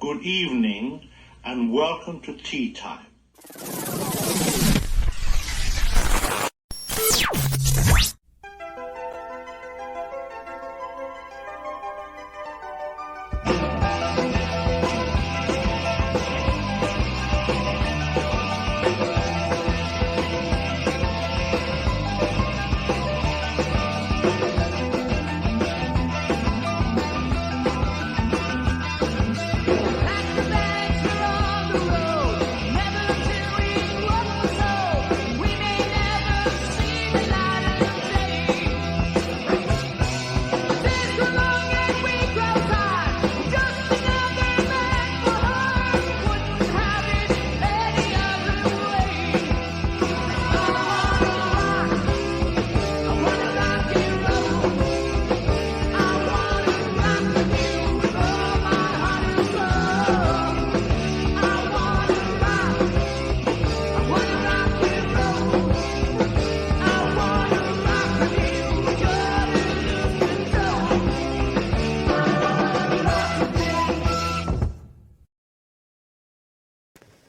good evening, and welcome to Tea Time.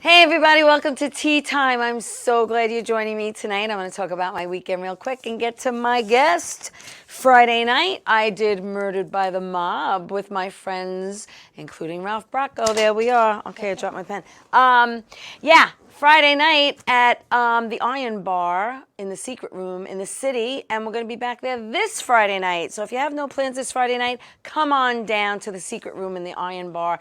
Hey everybody, welcome to Tea Time. I'm so glad you're joining me tonight. I'm going to talk about my weekend real quick and get to my guest. Friday night, I did Murdered by the Mob with my friends, including Ralph Bracco. There we are. Okay, I dropped my pen. Friday night at the Iron Bar in the Secret Room in the city, and we're going to be back there this Friday night. So if you have no plans this Friday night, come on down to the Secret Room in the Iron Bar.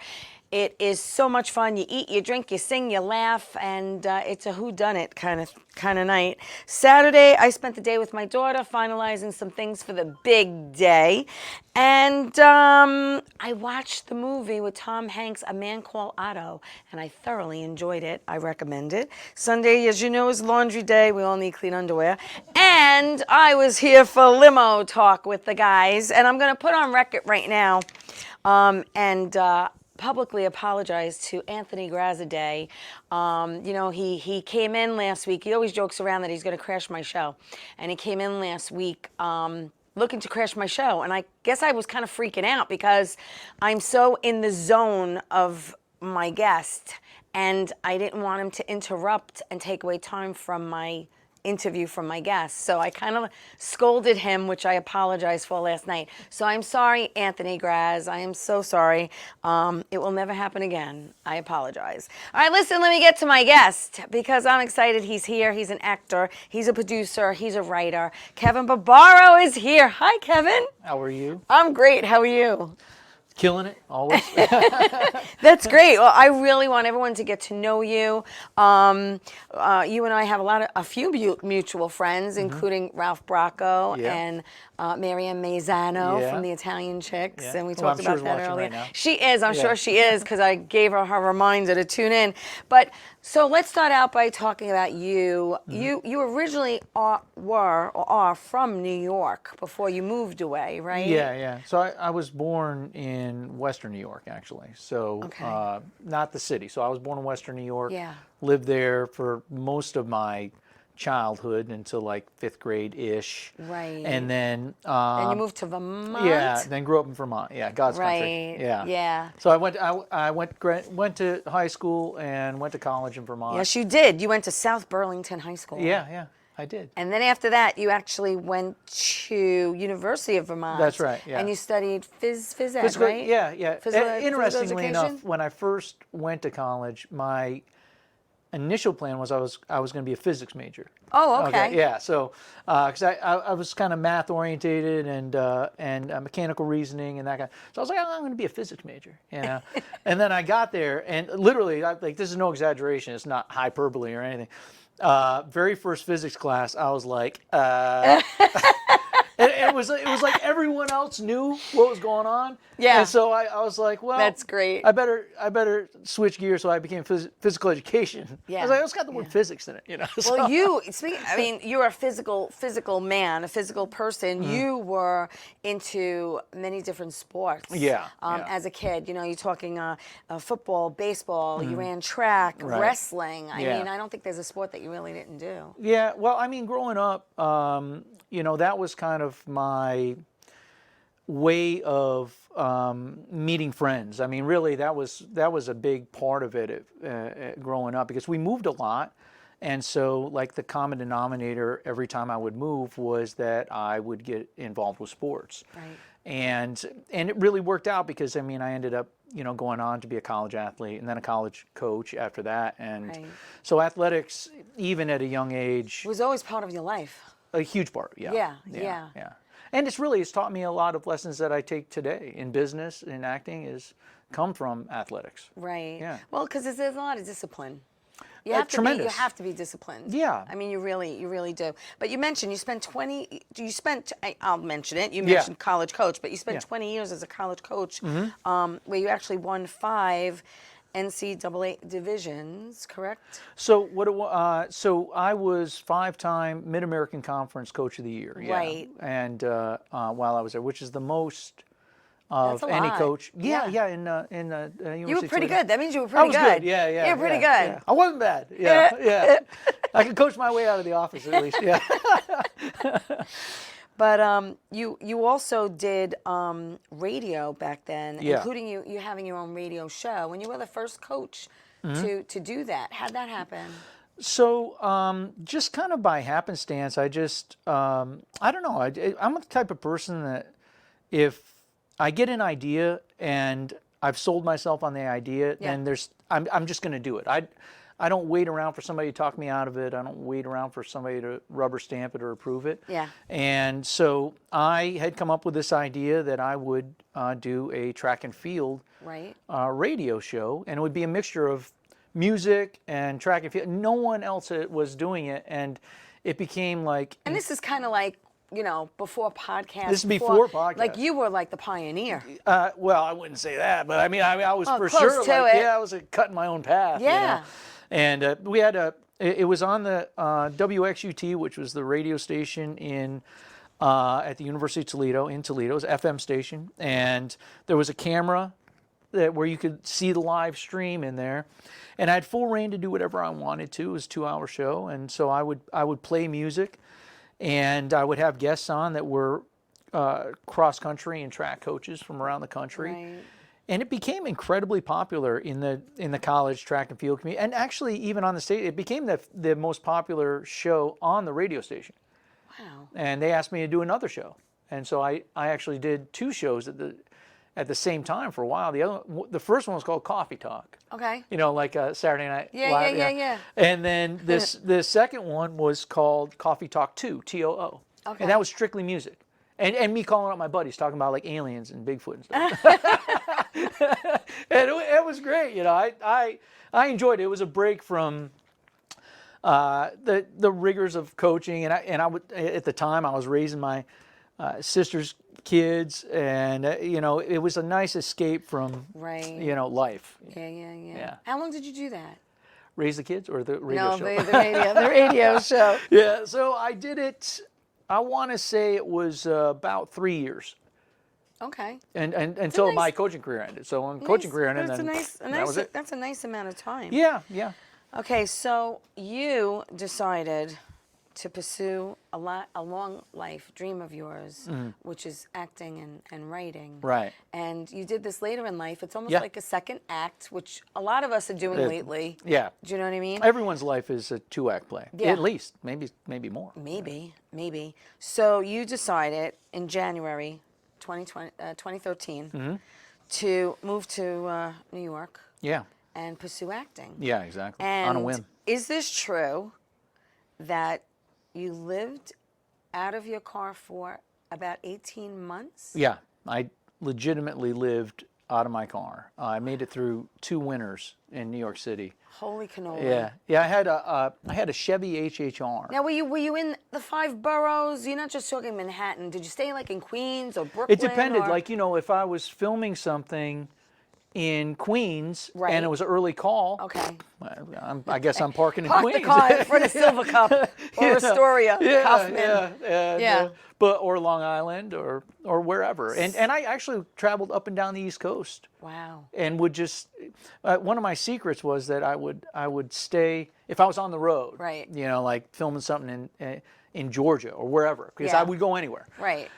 It is so much fun. You eat, you drink, you sing, you laugh, and it's a whodunit kind of night. Saturday, I spent the day with my daughter finalizing some things for the big day. And I watched the movie with Tom Hanks, A Man Called Otto, and I thoroughly enjoyed it. I recommend it. Sunday, as you know, is laundry day. We all need clean underwear. And I was here for limo talk with the guys, and I'm going to put on record right now publicly apologize to Anthony Graziadei. He came in last week. He always jokes around that he's going to crash my show. And he came in last week looking to crash my show. And I guess I was kind of freaking out because I'm so in the zone of my guest. And I didn't want him to interrupt and take away time from my interview from my guest. So I kind of scolded him, which I apologized for last night. So I'm sorry, Anthony Graz. I am so sorry. It will never happen again. I apologize. All right, listen, let me get to my guest because I'm excited. He's here. He's an actor. He's a producer. He's a writer. Kevin Barbaro is here. Hi, Kevin. How are you? I'm great. How are you? Killing it, always. That's great. Well, I really want everyone to get to know you. You and I have a few mutual friends, including Ralph Bracco and Marianne Mazzano from the Italian Chicks, and we talked about that earlier. Right, she is. I'm sure she is because I gave her her reminder to tune in. But so let's start out by talking about you. You originally are from New York before you moved away, right? Yeah. So I was born in Western New York, actually. So not the city. So I was born in Western New York. Yeah. Lived there for most of my childhood until like 5th grade-ish. Right. And then you moved to Vermont. Yeah. Then grew up in Vermont. Yeah, God's country. Yeah. Yeah. So I went to high school and went to college in Vermont. Yes, you did. You went to South Burlington High School. Yeah. I did. And then after that, you actually went to University of Vermont. That's right, yeah. And you studied phys ed, right? Yeah. Interestingly enough, when I first went to college, my initial plan was I was going to be a physics major. Oh, okay. Yeah, so because I was kind of math orientated and mechanical reasoning and that kind. So I was like, I'm going to be a physics major, you know. And then I got there, and literally, like this is no exaggeration. It's not hyperbole or anything. Very first physics class, I was like, and it was like everyone else knew what was going on. Yeah. And so I was like, well, that's great. I better switch gears. So I became physical education. Yeah. I was like, it's got the word physics in it, you know. So. Well, you're a physical man, a physical person. You were into many different sports. Yeah. As a kid, you know, you're talking football, baseball. You ran track, wrestling. I mean, I don't think there's a sport that you really didn't do. Yeah. Well, I mean, growing up, you know, that was kind of my way of meeting friends. I mean, really, that was a big part of it growing up, because we moved a lot. And so, like, the common denominator every time I would move was that I would get involved with sports. Right. And it really worked out, because, I mean, I ended up, going on to be a college athlete and then a college coach after that. And Right. so athletics, even at a young age, It was always part of your life. a huge part. Yeah. And it's taught me a lot of lessons that I take today in business, in acting, come from athletics. Right. Yeah. Well, because there's a lot of discipline. You have to tremendous. be. You have to be disciplined. Yeah. I mean, you really do. But you mentioned you spent 20. You spent. I'll mention it. You Yeah. mentioned college coach, but you spent Yeah. 20 years as a college coach, where you actually won 5 NCAA divisions. Correct? So so I was 5-time Mid-American Conference Coach of the Year. Yeah. Right. And while I was there, which is the most of That's a any lot. coach. Yeah. Yeah. In University You were of pretty Toledo. good. That means you were I pretty was good. Yeah. You were pretty yeah, good. yeah. I wasn't bad. Yeah. I could coach my way out of the office at least. Yeah. But you also did radio back then, Yeah. including you having your own radio show, and you were the first coach to do that. How'd that happen? So just kind of by happenstance, I just I don't know. I'm the type of person that if I get an idea and I've sold myself on the idea, Yeah. then I'm just going to do it. I don't wait around for somebody to talk me out of it. I don't wait around for somebody to rubber stamp it or approve it. Yeah. And so I had come up with this idea that I would do a track and field Right. radio show, and it would be a mixture of music and track and field. No one else was doing it, and it became like. And this is kind of like, before podcasts. This is before podcasts. Like you were like the pioneer. Well, I wouldn't say that, but I mean, I was for close sure. to Like, it. yeah, I was cutting my own path. Yeah. And we had it was on the WXUT, which was the radio station at the University of Toledo in Toledo. It was an FM station, and there was a camera where you could see the live stream in there. And I had full reign to do whatever I wanted to. It was a 2-hour show, and so I would play music, and I would have guests on that were cross country and track coaches from around the country. Right. And it became incredibly popular in the college track and field community, and actually even on the state, it became the most popular show on the radio station. Wow. And they asked me to do another show, and so I actually did 2 shows at the same time for a while. The first one was called Coffee Talk. Okay. Like Saturday Night Yeah, Live. yeah. And then the second one was called Coffee Talk 2, TOO. Okay. And that was strictly music. And me calling up my buddies, talking about like aliens and Bigfoot and stuff. And it was great. I enjoyed it. It was a break from the rigors of coaching. And I would, at the time, I was raising my sister's kids, and it was a nice escape from Right. life. Yeah. How long did you do that? Raise the kids or the radio No, show? the radio show. Yeah, so I did it, I want to say it was about 3 years. Okay. And until nice- my coaching career ended. So when coaching career ended, That's then that was it. That's a nice amount of time. Yeah. Okay, so you decided to pursue a long life dream of yours, which is acting and writing. Right. And you did this later in life. It's almost Yeah. like a second act, which a lot of us are doing lately. Yeah. Do you know what I mean? Everyone's life is a 2-act play. Yeah. At least, maybe more. Maybe. So you decided in January 2013 to move to New York Yeah. and pursue acting. Yeah, exactly. And On a whim. is this true that you lived out of your car for about 18 months? Yeah, I legitimately lived out of my car. I made it through 2 winters in New York City. Holy cannoli. Yeah. I had a Chevy HHR. Now, were you in the 5 boroughs? You're not just talking Manhattan. Did you stay like in Queens or Brooklyn? It depended. or- Like, if I was filming something in Queens Right. and it was an early call, Okay. I guess I'm parking in Park Queens. the car in front of Silver Cup or Astoria, Kaufman. Yeah. Yeah. Or Long Island or wherever. And I actually traveled up and down the East Coast. Wow. And would just one of my secrets was that I would stay if I was on the road. Right. Like filming something in Georgia or wherever, because Yeah. I would go anywhere. Right.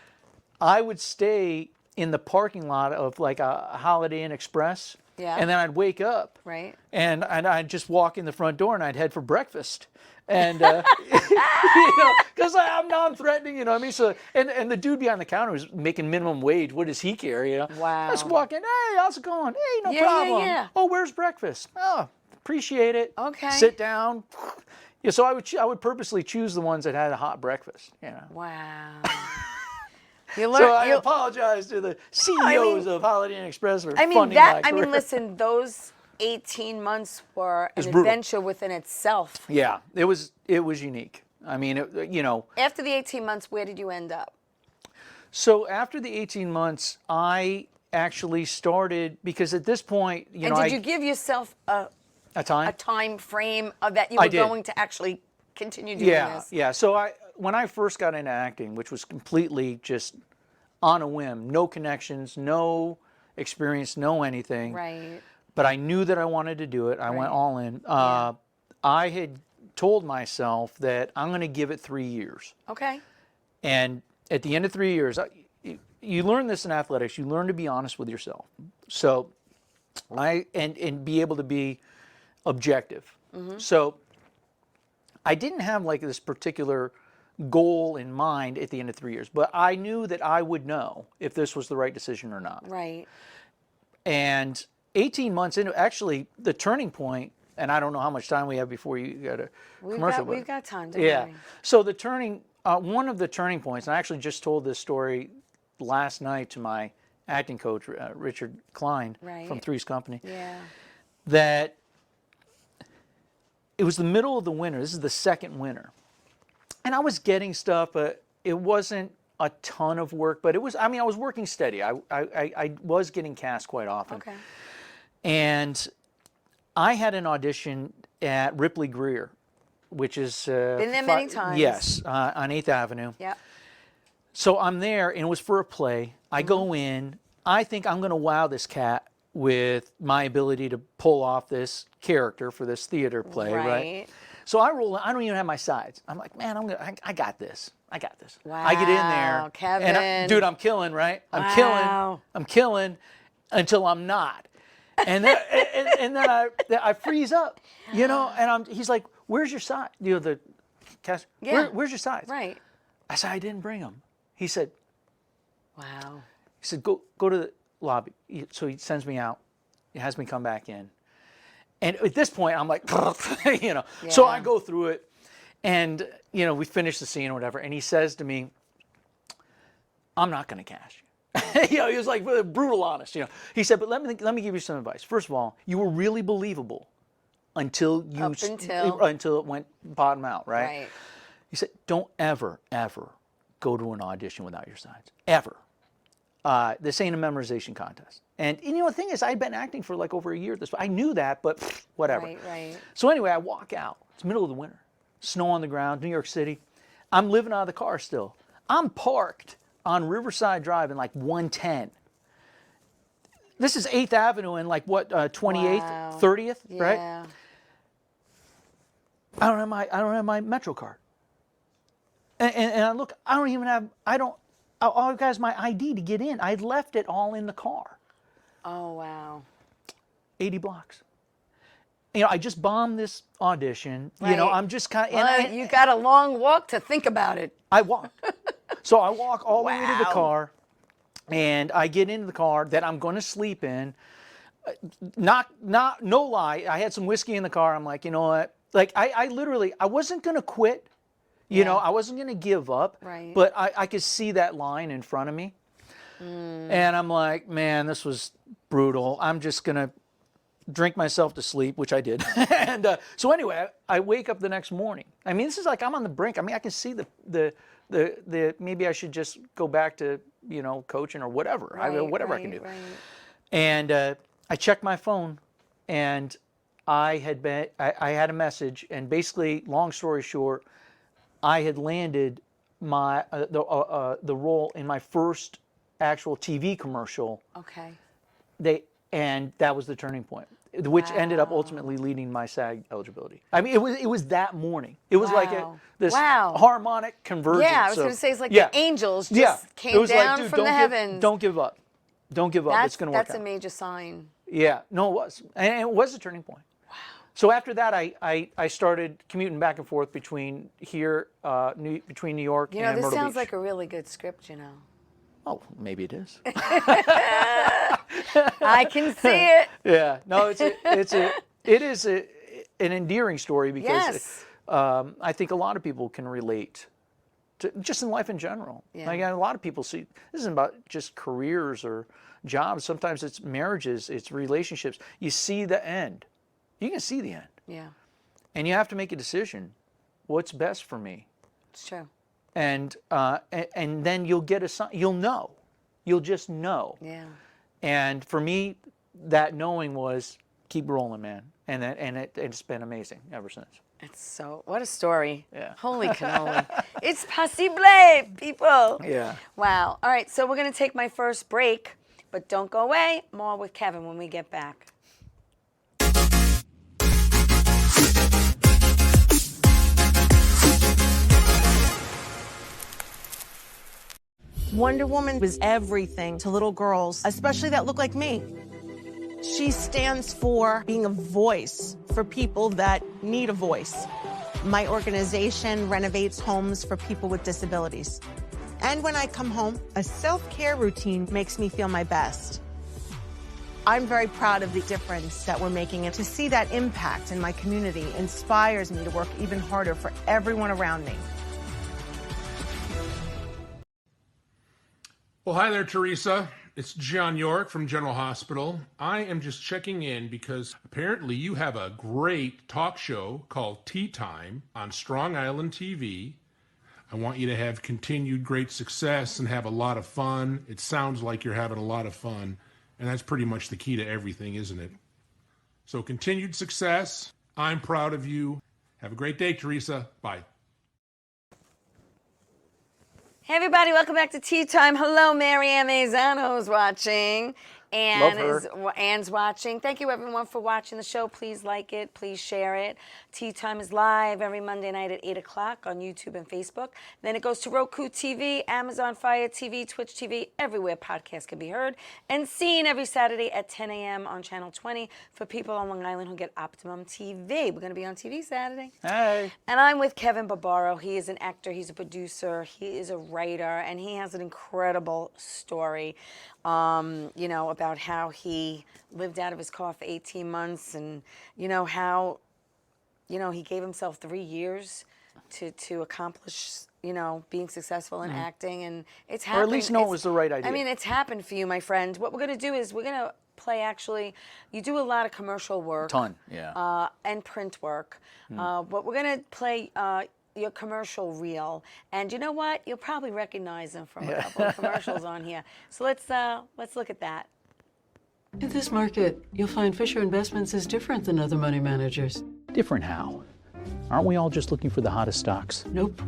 I would stay in the parking lot of like a Holiday Inn Express. Yeah. And then I'd wake up. Right. And I'd just walk in the front door and I'd head for breakfast. And, because I'm non-threatening, you know what I mean? So, and the dude behind the counter was making minimum wage. What does he care, you know? Wow. I just walk in, hey, how's it going? Hey, no Yeah, problem. yeah. Oh, where's breakfast? Oh, appreciate it. Okay. Sit down. Yeah, so I would purposely choose the ones that had a hot breakfast, you know? Wow. So I apologize to the CEOs of Holiday Inn Express for funding my career. Listen, those 18 months were an brutal. adventure within itself. Yeah, it was unique. I mean, After the 18 months, where did you end up? So after the 18 months, I actually started, because at this point, And did you give yourself a time frame of that you were going to actually continue doing this? Yeah. So when I first got into acting, which was completely just on a whim, no connections, no experience, no anything. Right. But I knew that I wanted to do it. I went all in. I had told myself that I'm going to give it 3 years. Okay. And at the end of 3 years, you learn this in athletics. You learn to be honest with yourself. So and be able to be objective. Mm-hmm. So I didn't have like this particular goal in mind at the end of 3 years, but I knew that I would know if this was the right decision or not. Right. And 18 months into, actually, the turning point, and I don't know how much time we have before you got a commercial. We've got time, don't worry. So one of the turning points, and I actually just told this story last night to my acting coach, Richard Klein from Three's Company. Yeah. That it was the middle of the winter. This is the second winter. And I was getting stuff, but it wasn't a ton of work, but I was working steady. I was getting cast quite often. Okay. And I had an audition at Ripley Greer, which is... Been there many times. Yes, on 8th Avenue. Yeah. So I'm there, and it was for a play. I go in. I think I'm going to wow this cat with my ability to pull off this character for this theater play, right? So I roll in. I don't even have my sides. I'm like, man, I got this. I got this. Wow, I get in there. Kevin. And dude, I'm killing, right? Wow. I'm killing until I'm not. And then, and then I freeze up, you know, and he's like, where's your side? You know, the cast, where's your sides? Right. I said, I didn't bring them. He said, wow. He said, go to the lobby. So he sends me out. He has me come back in. And at this point, I'm like, you know. Yeah. So I go through it, and, you know, we finish the scene or whatever, and he says to me, I'm not going to cast you. You know, he was like brutal honest, you know. He said, but let me give you some advice. First of all, you were really believable until it went bottom out, right? He said, don't ever go to an audition without your sides. Ever. This ain't a memorization contest. And you know, the thing is, I'd been acting for like over a year at this point. I knew that, but whatever. Right. So anyway, I walk out. It's the middle of the winter. Snow on the ground, New York City. I'm living out of the car still. I'm parked on Riverside Drive in like 110. This is 8th Avenue and like what, 28th, 30th, right? Yeah. I don't have my Metro card. And I look, all I've got is my ID to get in. I'd left it all in the car. Oh, wow. 80 blocks. You know, I just bombed this audition. Right. You know, I'm just kind of... Well, you got a long walk to think about it. I walked. So I walk all the way to the car, and I get into the car that I'm going to sleep in. No lie, I had some whiskey in the car. I'm like, you know what? Like, I literally, I wasn't going to quit. You know, I wasn't going to give up. Right. But I could see that line in front of me. And I'm like, man, this was brutal. I'm just going to drink myself to sleep, which I did. And so anyway, I wake up the next morning. I mean, this is like I'm on the brink. I mean, I can see the maybe I should just go back to, you know, coaching or whatever. Whatever I can do. Right. And I checked my phone, and I had a message, and basically, long story short, I had landed my the role in my first actual TV commercial. Okay. And that was the turning point, which ended up ultimately leading my SAG eligibility. I mean, it was that morning. It was like this harmonic convergence. Yeah, I was going to say, it's like the angels just came down from the heavens. Don't give up. Don't give up. It's going to work out. That's a major sign. Yeah, no, it was. And it was a turning point. Wow. So after that, I started commuting back and forth between here, between New York and Myrtle Beach. This sounds like a really good script, Oh, maybe it is. I can see it. Yeah, no, it is an endearing story because I think a lot of people can relate to just in life in general. Yeah. Like a lot of people see this isn't about just careers or jobs. Sometimes it's marriages, it's relationships. You see the end. You can see the end. Yeah. And you have to make a decision. What's best for me? It's true. And then you'll get you'll know. You'll just know. Yeah. And for me, that knowing was keep rolling, man. And it's been amazing ever since. What a story. Yeah. Holy cannoli. It's possible, people. Yeah. Wow. All right, so we're going to take my first break, but don't go away. More with Kevin when we get back. Wonder Woman was everything to little girls, especially that look like me. She stands for being a voice for people that need a voice. My organization renovates homes for people with disabilities. And when I come home, a self-care routine makes me feel my best. I'm very proud of the difference that we're making, and to see that impact in my community inspires me to work even harder for everyone around me. Well, hi there, Theresa. It's John York from General Hospital. I am just checking in because apparently you have a great talk show called Ttime on Strong Island TV. I want you to have continued great success and have a lot of fun. It sounds like you're having a lot of fun, and that's pretty much the key to everything, isn't it? So continued success. I'm proud of you. Have a great day, Theresa. Bye. Hey everybody, welcome back to Ttime. Hello, Marianne Mazzano's watching. Anne's watching. Thank you everyone for watching the show. Please like it. Please share it. Ttime is live every Monday night at 8 o'clock on YouTube and Facebook. Then it goes to Roku TV, Amazon Fire TV, Twitch TV, everywhere podcasts can be heard. And seen every Saturday at 10 a.m. on Channel 20 for people on Long Island who get Optimum TV. We're going to be on TV Saturday. Hey. And I'm with Kevin Barbaro. He is an actor. He's a producer. He is a writer. And he has an incredible story. About how he lived out of his car for 18 months and, how, he gave himself 3 years to accomplish, being successful in acting. And it's happened. Or at least know it was the right idea. I mean, it's happened for you, my friend. What we're going to do is we're going to play, you do a lot of commercial work. Ton, yeah. And print work. But we're going to play your commercial reel, and you know what? You'll probably recognize them from a couple of commercials on here. So let's look at that. In this market, you'll find Fisher Investments is different than other money managers. Different how? Aren't we all just looking for the hottest stocks? Nope.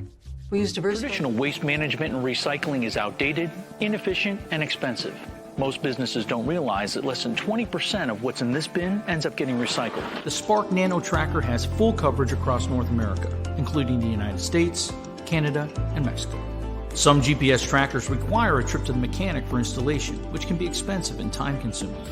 We use diversified. Traditional waste management and recycling is outdated, inefficient, and expensive. Most businesses don't realize that less than 20% of what's in this bin ends up getting recycled. The Spark Nano Tracker has full coverage across North America, including the United States, Canada, and Mexico. Some GPS trackers require a trip to the mechanic for installation, which can be expensive and time-consuming.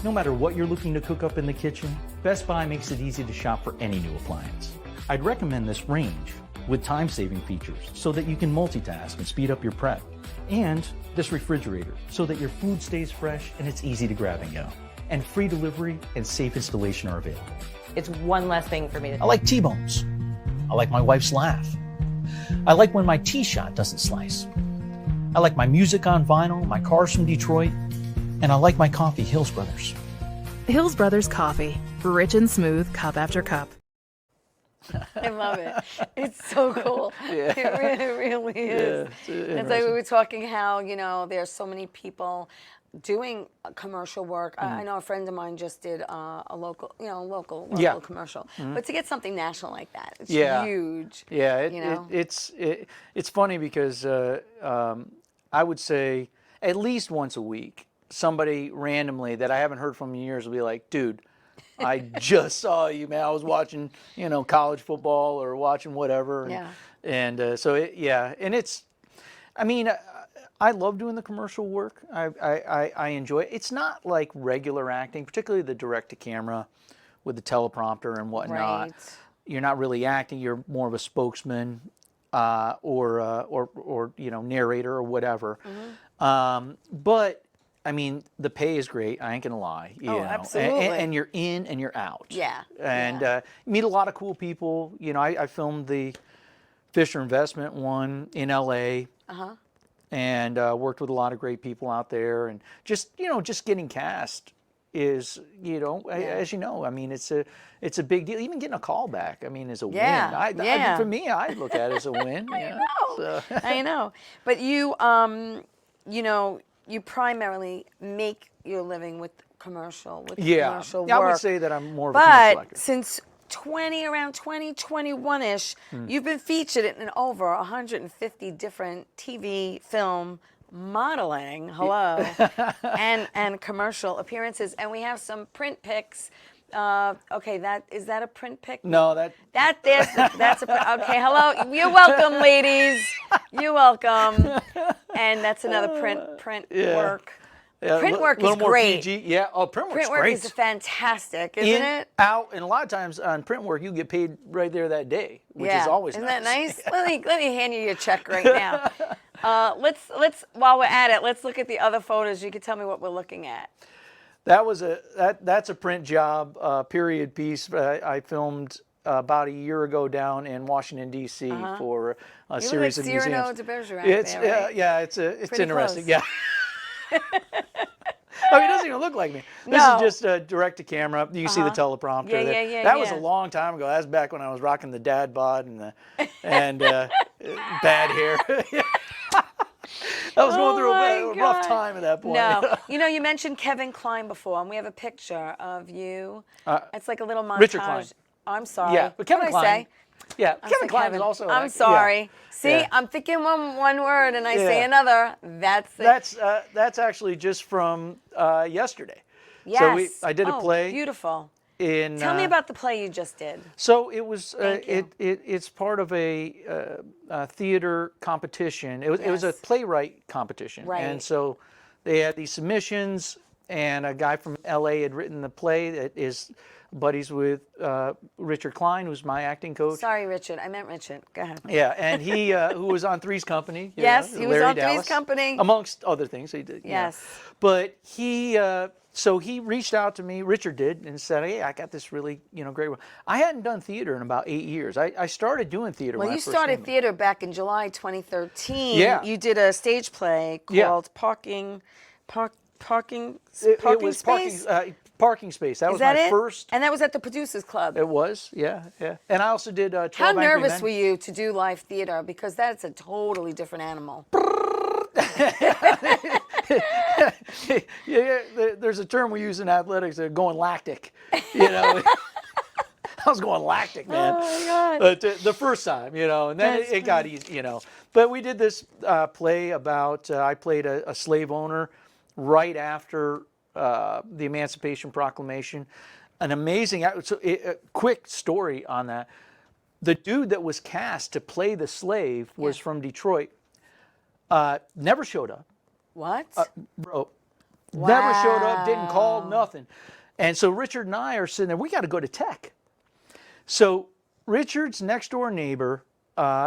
No matter what you're looking to cook up in the kitchen, Best Buy makes it easy to shop for any new appliance. I'd recommend this range with time-saving features so that you can multitask and speed up your prep. And this refrigerator so that your food stays fresh and it's easy to grab and go. And free delivery and safe installation are available. It's one less thing for me to do. I like T-bones. I like my wife's laugh. I like when my T-shot doesn't slice. I like my music on vinyl, my cars from Detroit, and I like my coffee, Hills Brothers. Hills Brothers Coffee, rich and smooth cup after cup. I love it. It's so cool. Yeah. It really is. Yeah, it's like we were talking how, there's so many people doing commercial work. I know a friend of mine just did a local commercial. But to get something national like that, it's huge. Yeah, it's funny because I would say at least once a week, somebody randomly that I haven't heard from in years will be like, dude, I just saw you, man. I was watching, college football or watching whatever. And, Yeah. And so, and it's, I mean, I love doing the commercial work. I enjoy it. It's not like regular acting, particularly the direct-to-camera with the teleprompter and whatnot. Right. You're not really acting. You're more of a spokesman or narrator or whatever. But I mean, the pay is great. I ain't gonna lie. You know? Absolutely. And you're in and you're out. Yeah. And you meet a lot of cool people. You know, I filmed the Fisher Investment one in L.A. And worked with a lot of great people out there. And just getting cast is, as you know, I mean, it's a big deal. Even getting a call back, I mean, is a win. For me, I look at it as a win. I know. But you, you primarily make your living with commercial work. I would say that I'm more of a But commercial actor. since around 2021-ish, you've been featured in over 150 different TV, film, modeling, and commercial appearances. And we have some print pics. Okay, is that a print pic? No, that's a okay. Hello, you're welcome, ladies. You're welcome. And that's another print work. Yeah, print work little is more great. PG. Yeah, print work's work great. is fantastic, isn't it? Out, and a lot of times on print work, you get paid right there that day, which is always Isn't nice. that nice? let me hand you your check right now. Let's while we're at it, let's look at the other photos. You can tell me what we're looking at. That's a print job, period piece. I filmed about a year ago down in Washington D.C. for a series of museums. Cyrano de Bergerac It's there, right? it's Pretty interesting. close. Yeah. I mean, it doesn't even look like me. This is just direct to camera. You can see the teleprompter. Yeah. That was a long time ago. That was back when I was rocking the dad bod and bad hair. I was going through a rough time at that point. No, you mentioned Kevin Kline before, and we have a picture of you. It's like a little montage. Richard Kline. Oh, I'm sorry. Yeah, but Kevin What did I Kline. say? Yeah, Kevin Kline is also. I'm sorry. Yeah. See, Yeah. I'm thinking one word and I say another. That's it. That's actually just from yesterday. Yes. So I did a play. Beautiful. Tell me about the play you just did. So it was it's part of a theater competition. It was a playwright competition, Right. and so they had these submissions, and a guy from L.A. had written the play that is buddies with Richard Kline, who's my acting coach. Sorry, Richard. I meant Richard. Go ahead. Yeah, and he who was on Three's Company. Yes, he was Larry on Dallas, Three's Company. amongst other things he did. Yes. But he. So he reached out to me, Richard did, and said, "Hey, I got this really, great one." I hadn't done theater in about 8 years. I started doing theater when I Well, first you started came. theater back in July 2013. Yeah. You did a stage play called Parking It was Space. Parking Space. That was that my it? first. And that was at the Producers Club. It was, yeah. And I also did 12 How Angry nervous Men. were you to do live theater? Because that's a totally different animal. Yeah, there's a term we use in athletics, going lactic. I was going lactic, man. Oh my God. But the first time, and then it got easy, But we did this play about, I played a slave owner right after the Emancipation Proclamation. An amazing, quick story on that. The dude that was cast to play the slave was from Detroit. Never showed up. What? Bro, never showed up, didn't call, nothing. And so Richard and I are sitting there, we got to go to tech. So Richard's next door neighbor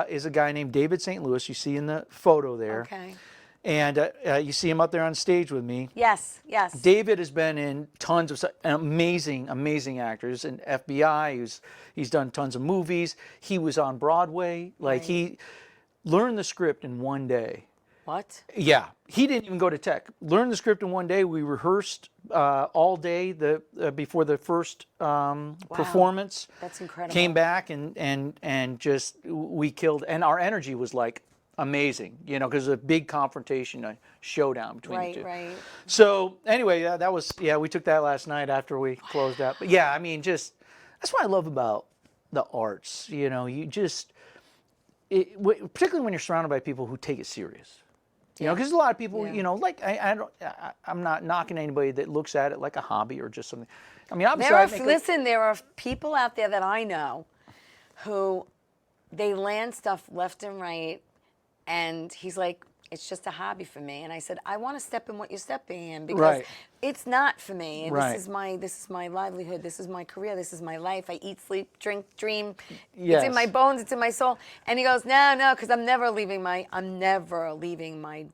is a guy named David St. Louis. You see in the photo there. Okay. And you see him up there on stage with me. Yes. David has been in tons of amazing actors. In FBI, he's done tons of movies. He was on Broadway. He learned the script in one day. What? Yeah, he didn't even go to tech. Learned the script in one day. We rehearsed all day before the first performance. That's incredible. Came back and just we killed. And our energy was like amazing, because a big confrontation, a showdown between the two. Right. So anyway, we took that last night after we closed out. But yeah, I mean, just that's what I love about the arts. You just, particularly when you're surrounded by people who take it serious. Because a lot of people, I'm not knocking anybody that looks at it like a hobby or just something. I mean, obviously, there are people out there that I know who they land stuff left and right, and he's like, it's just a hobby for me. And I said, I want to step in what you're stepping in because Right. it's not for me. And Right. this is my livelihood. This is my career. This is my life. I eat, sleep, drink, dream. Yes. It's in my bones. It's in my soul. And he goes, no, because I'm never leaving my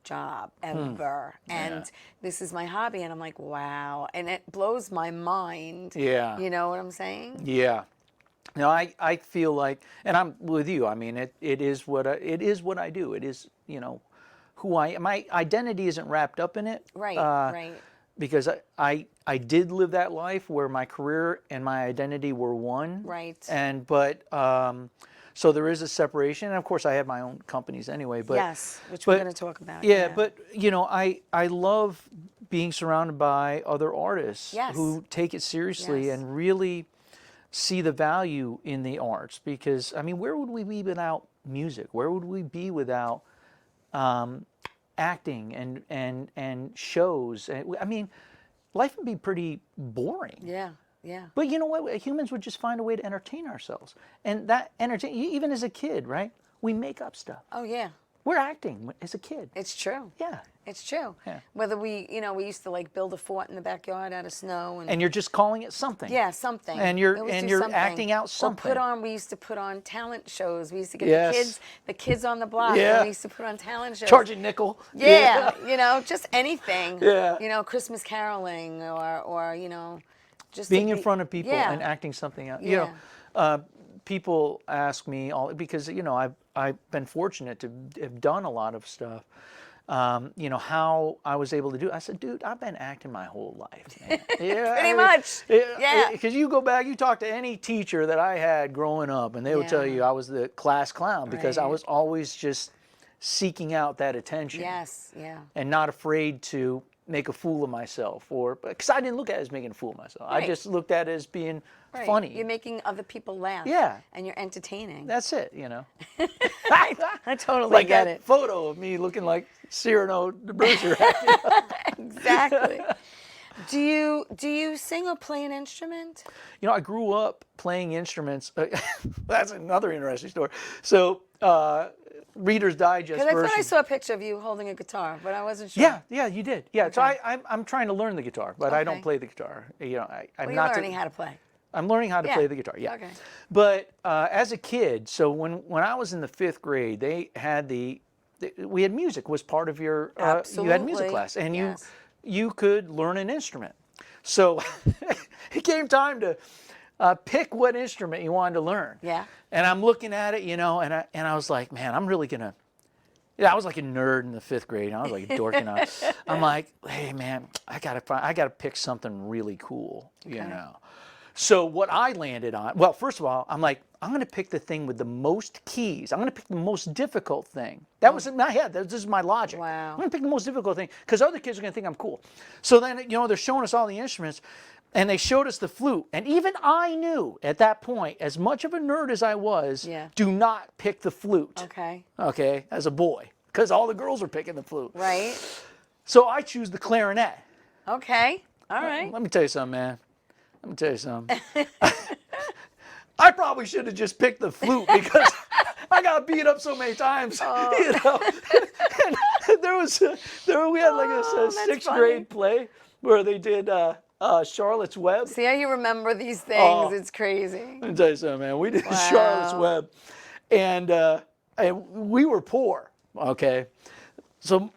job ever. And this is my hobby. And I'm like, wow. And it blows my mind. Yeah. You know what I'm saying? Yeah. No, I feel like, and I'm with you. I mean, it is what I do. It is, who I am. My identity isn't wrapped up in it. Right, right. Because I did live that life where my career and my identity were one. Right. So there is a separation. And of course, I have my own companies anyway. But yes, which we're going to talk about. Yeah, but I love being surrounded by other artists who take it seriously and really see the value in the arts. Because I mean, where would we be without music? Where would we be without acting and shows? I mean, life would be pretty boring. Yeah. Yeah. But you know what? Humans would just find a way to entertain ourselves. And that even as a kid, right? We make up stuff. Oh, yeah. We're acting as a kid. It's true. Yeah. It's true. Yeah. Whether we used to like build a fort in the backyard out of snow. And you're just calling it something. Yeah, something. And you're acting out something. We used to put on talent shows. We used to get the kids on the block. Yeah. And we used to put on talent shows. Charge a nickel. Yeah, just anything. Yeah. Christmas caroling or just being in front of people and acting something out. Yeah. People ask me all because I've been fortunate to have done a lot of stuff. How I was able to do it. I said, dude, I've been acting my whole life, man. Yeah, pretty much. Yeah. Because you go back, you talk to any teacher that I had growing up, and they will tell you I was the class clown because I was always just seeking out that attention. Yes, yeah. And not afraid to make a fool of myself, because I didn't look at it as making a fool of myself. Right. I just looked at it as being funny. You're making other people laugh. Yeah. And you're entertaining. That's it, I totally like get that it. photo of me looking like Cyrano de Bergerac. Exactly. Do you sing or play an instrument? I grew up playing instruments. That's another interesting story. So, Reader's Digest Because I version. thought I saw a picture of you holding a guitar, but I wasn't sure. Yeah, you did. Yeah, Okay. so I'm trying to learn the guitar, but I don't play the guitar. I'm You're not learning how to play. I'm learning how to play the guitar. Yeah. Okay. But as a kid, so when I was in the 5th grade, they had we had music was part of your you had music class, and you could learn an instrument. So it came time to pick what instrument you wanted to learn. Yeah. And I'm looking at it, and I was like, man, I'm really gonna. Yeah, I was like a nerd in the 5th grade. I was like a dork, I'm like, hey man, I gotta pick something really cool, So what I landed on, well, first of all, I'm like, I'm going to pick the thing with the most keys. I'm going to pick the most difficult thing. That was in my head. This is my logic. Wow. I'm going to pick the most difficult thing because other kids are going to think I'm cool. So then, they're showing us all the instruments, and they showed us the flute. And even I knew at that point, as much of a nerd as I was, do not pick the flute. Okay. Okay, as a boy, because all the girls are picking the flute. Right. So I choose the clarinet. Okay. All right. Let me tell you something, man. Let me tell you something. I probably should have just picked the flute because I got beat up so many times. And we had like a 6th grade play where they did Charlotte's Web. See how you remember these things? It's crazy. Let me tell you something, man. We did Charlotte's Web, and we were poor. Okay, so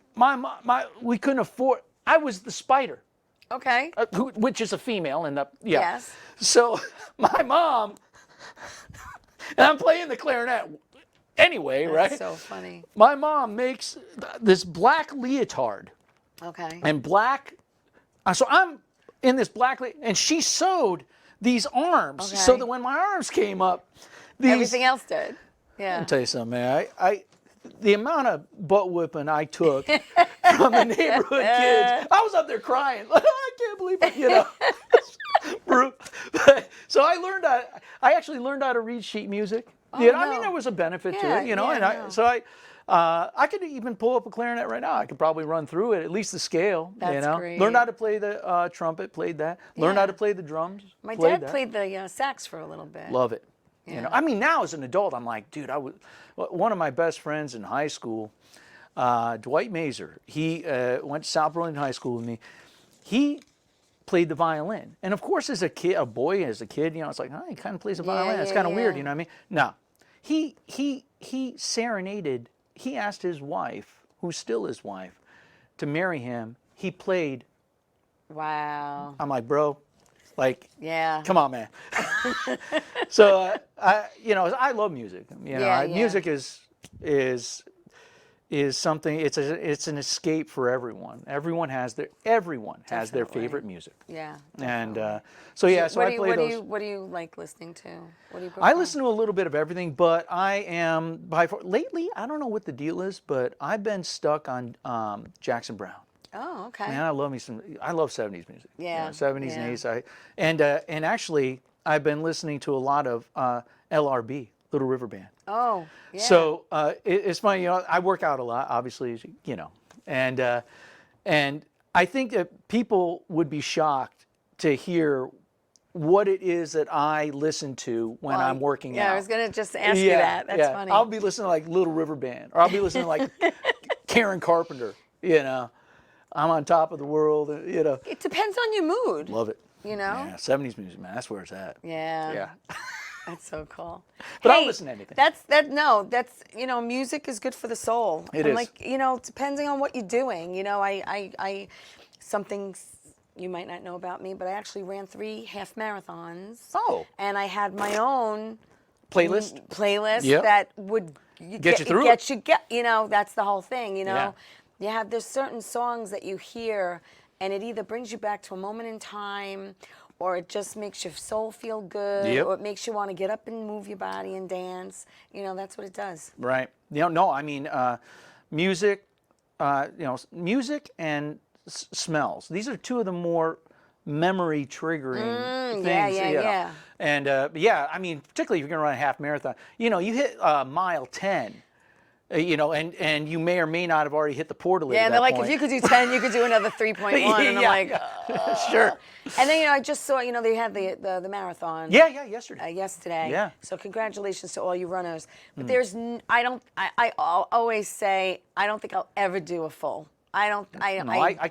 we couldn't afford. I was the spider. Okay. Which is a female, and Yes. So my mom, and I'm playing the clarinet anyway, That's right? so funny. My mom makes this black leotard. Okay. And black, so I'm in this black, and she sewed these arms so that when my arms came up, everything else did. Yeah. Let me tell you something, man. The amount of butt whipping I took from the neighborhood kids, I was up there crying. I can't believe it, So I actually learned how to read sheet music. I mean, there was a benefit to it, I could even pull up a clarinet right now. I could probably run through it, at least the scale. That's great. Learned how to play the trumpet, played that. Learned how to play the drums. My dad played the sax for a little bit. Love it. I mean, now as an adult, I'm like, dude, one of my best friends in high school, Dwight Mazer. He went to South Burlington High School with me. He played the violin, and of course, as a kid, a boy, as a kid, you know, it's like, oh, he kind of plays the violin. It's kind of weird, you know what I mean? No, he serenaded. He asked his wife, who's still his wife, to marry him. He played. Wow. I'm like, bro, like, yeah, come on, man. So you know, I love music. You know, music is something. It's an escape for everyone. Everyone has their favorite music. Yeah. And so I play those. What do you like listening to? What do you? I listen to a little bit of everything, but I am lately. I don't know what the deal is, but I've been stuck on Jackson Browne. Oh, okay. Man, I love 70s music. Yeah. 70s and 80s. And actually, I've been listening to a lot of LRB, Little River Band. Oh, yeah. So it's funny, you know, I work out a lot, obviously, you know, and I think that people would be shocked to hear what it is that I listen to when I'm working out. Yeah, I was going to just ask you that. That's funny. I'll be listening to like Little River Band, or I'll be listening to like Karen Carpenter, you know. I'm on top of the world, you know. It depends on your mood. Love it. You know? Yeah, 70s music, man, that's where it's at. Yeah. Yeah. That's so cool. But I'll listen to anything. That's you know, music is good for the soul. It is. Like, you know, depending on what you're doing. You know, I something you might not know about me, but I actually ran 3 half marathons. Oh. And I had my own playlist that would get you through it. You know, that's the whole thing, you know. Yeah. There's certain songs that you hear and it either brings you back to a moment in time, or it just makes your soul feel good, or it makes you want to get up and move your body and dance. You know, that's what it does. Right. You know, no, I mean, music, you know, music and smells. These are 2 of the more memory triggering things. Yeah. And yeah, I mean, particularly if you're going to run a half marathon, you know, you hit mile 10. You know, and you may or may not have already hit the portal. Yeah, and they're like, if you could do 10, you could do another 3.1. And I'm like, sure. And then, you know, I just saw, you know, they had the marathon. Yeah, yesterday. Yeah. So congratulations to all you runners. But I always say, I don't think I'll ever do a full. I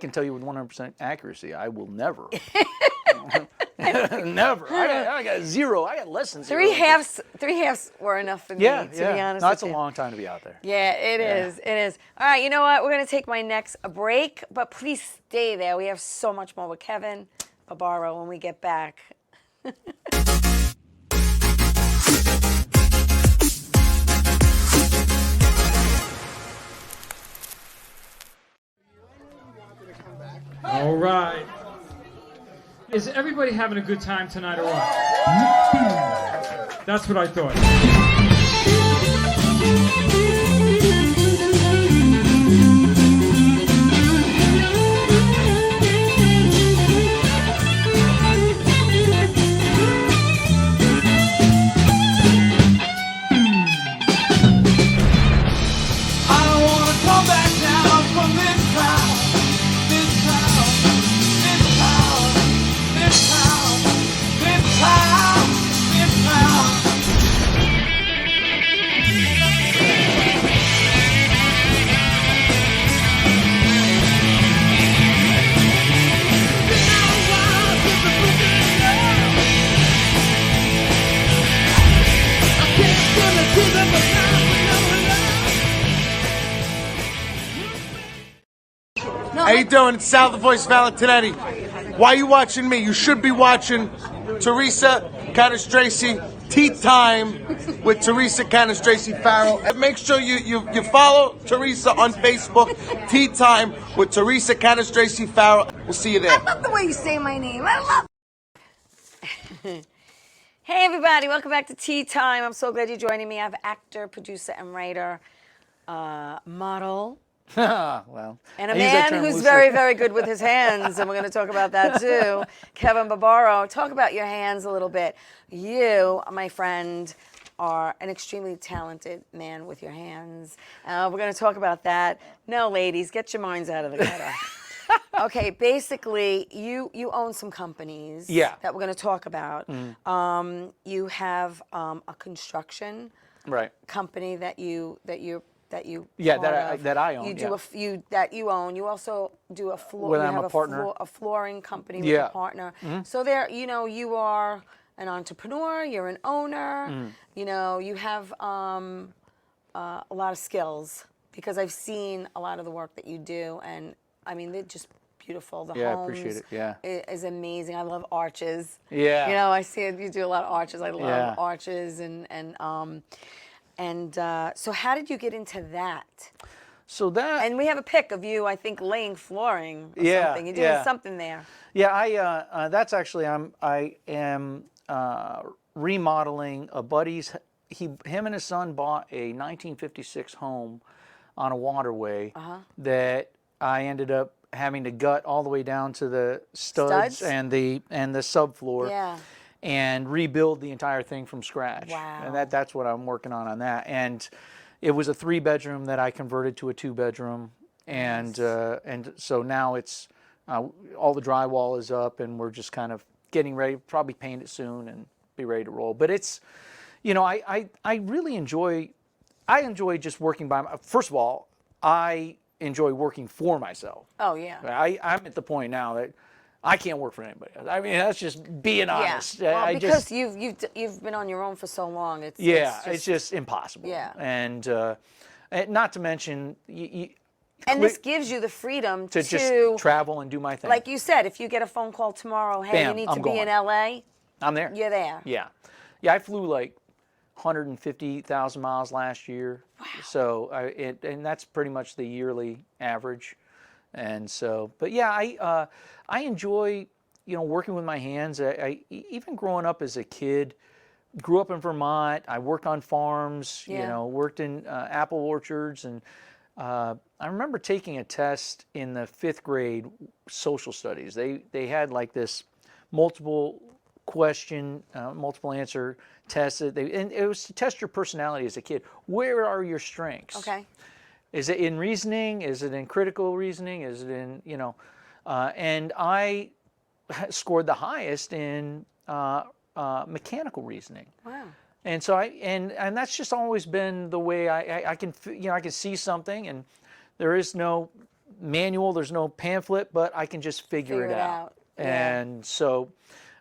can tell you with 100% accuracy, I will never. Never. I got 0. I got less than 0. 3 halves were enough for me, to be honest. That's a long time to be out there. Yeah, it is. It is. All right, you know what? We're going to take my next break, but please stay there. We have so much more with Kevin Barbaro when we get back. All right. Is everybody having a good time tonight or what? That's what I thought. I don't want to come back down from this town. How you doing? It's Sal the Voice Valentinetti. Why are you watching me? You should be watching Theresa Canastraci Ttime with Theresa Canastraci Farrell. And make sure you follow Theresa on Facebook, Ttime with Theresa Canastraci Farrell. We'll see you there. I love the way you say my name. I love Hey everybody, welcome back to Ttime. I'm so glad you're joining me. I have actor, producer, and writer, model. Well, and a man who's very, very good with his hands, and we're going to talk about that too. Kevin Barbaro, talk about your hands a little bit. You, my friend, are an extremely talented man with your hands. We're going to talk about that. No, ladies, get your minds out of the gutter. Okay, basically, you own some companies that we're going to talk about. You have a construction company that you're that you that I own. You do that you own. You also do a floor. When you I'm have a partner. a flooring company with a partner. So there, you are an entrepreneur. You're an owner. You have a lot of skills because I've seen a lot of the work that you do, and I mean they're just beautiful. The I homes appreciate it. Yeah, is amazing. I love arches. Yeah, I see it. You do a lot of arches. I love arches, and so how did you get into that? And we have a pic of you, I think, laying flooring or something. You're doing something there. Yeah, that's actually I am remodeling a buddy's. Him and his son bought a 1956 home on a waterway that I ended up having to gut all the way down to the studs? and the subfloor. And rebuild the entire thing from scratch. Wow. And that's what I'm working on that. And it was a 3-bedroom that I converted to a 2-bedroom. And so now it's all the drywall is up, and we're just kind of getting ready, probably paint it soon and be ready to roll. But it's, I really enjoy just working by first of all, I enjoy working for myself. Oh yeah. I'm at the point now that I can't work for anybody else. I mean, that's just being honest. Well, because you've been on your own for so long. It's just impossible. Yeah. And not to mention, and this gives you the freedom to just travel and do my thing. Like you said, if you get a phone call tomorrow, hey, you need to be in LA. I'm there. You're there. Yeah. I flew like 150,000 miles last year. Wow. So and that's pretty much the yearly average. And so, but yeah, I enjoy, working with my hands. I even growing up as a kid, grew up in Vermont. I worked on farms, worked in apple orchards. And I remember taking a test in the 5th grade, social studies. They had like this multiple answer test. And it was to test your personality as a kid. Where are your strengths? Okay. Is it in reasoning? Is it in critical reasoning? Is it in, and I scored the highest in mechanical reasoning. Wow. And so and that's just always been the way I can, I can see something, and there is no manual, there's no pamphlet, but I can just figure it out. And so,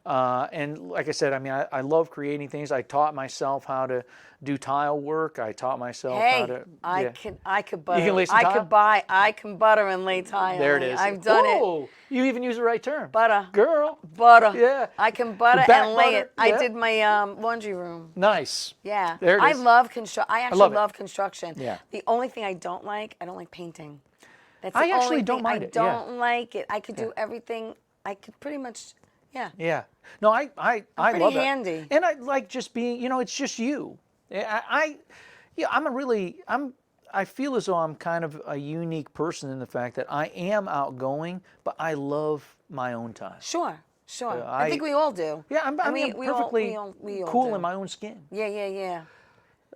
and like I said, I mean, I love creating things. I taught myself how to do tile work. I taught myself how to. I could butter. You can lay some tile? I can butter and lay tile. There it is. I've done it. You even use the right term. Butter. Girl. Butter. Yeah. I can butter and lay it. Yeah. I did my laundry room. Nice. Yeah. There it is. I love construction. I actually love construction. Yeah. The only thing I don't like painting. That's the I actually don't mind it. I don't like it. I could do everything. I could pretty much. Yeah. Yeah. No, I love it. Handy. And I like just being, it's just you. I feel as though I'm kind of a unique person in the fact that I am outgoing, but I love my own time. Sure. I think we all do. Yeah, I'm perfectly cool in my own skin. Yeah.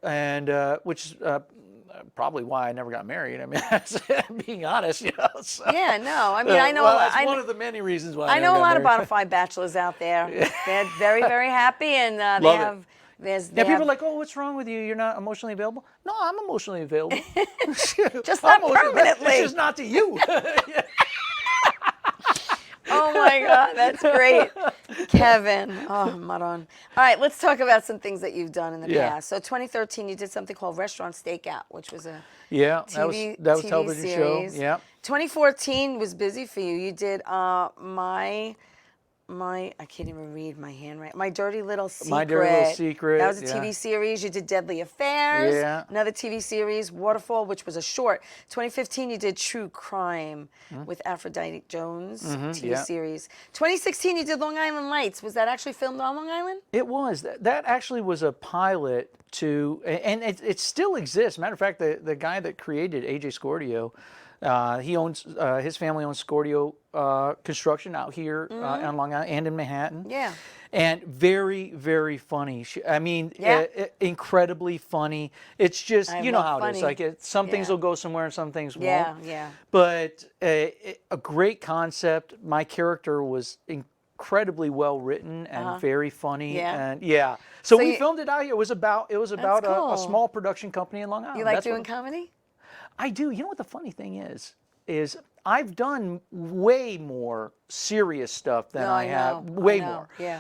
And which is probably why I never got married. I mean, being honest, So. Yeah, no. I mean, I know. That's one of the many reasons why I know a lot of bona fide bachelors out there. They're very, very happy, and they have. People are like, "Oh, what's wrong with you? You're not emotionally available." No, I'm emotionally available. Just not permanently. It's just not to you. Oh my God, that's great, Kevin. Oh, Maron. All right, let's talk about some things that you've done in the past. So, 2013, you did something called Restaurant Stakeout, which was a TV, that was television series. show. Yeah. 2014 was busy for you. You did I can't even read my handwriting. My Dirty Little Secret. My Dirty Little Secret. That was a TV series. You did Deadly Affairs. Yeah. Another TV series, Waterfall, which was a short. 2015, you did True Crime with Aphrodite Jones, TV series. 2016, you did Long Island Lights. Was that actually filmed on Long Island? It was. That actually was a pilot to, and it still exists. Matter of fact, the guy that created AJ Scordio, he owns, his family owns Scordio Construction out here on Long Island and in Manhattan. Yeah. And very, very funny. Incredibly funny. It's just, you know how it is. Like some things will go somewhere and some things won't. Yeah. But a great concept. My character was incredibly well written and very funny. Yeah. And so we filmed it out here. It was about a small production company in Long Island. You like doing comedy? I do. You know what the funny thing is I've done way more serious stuff than I have. Way more. Yeah.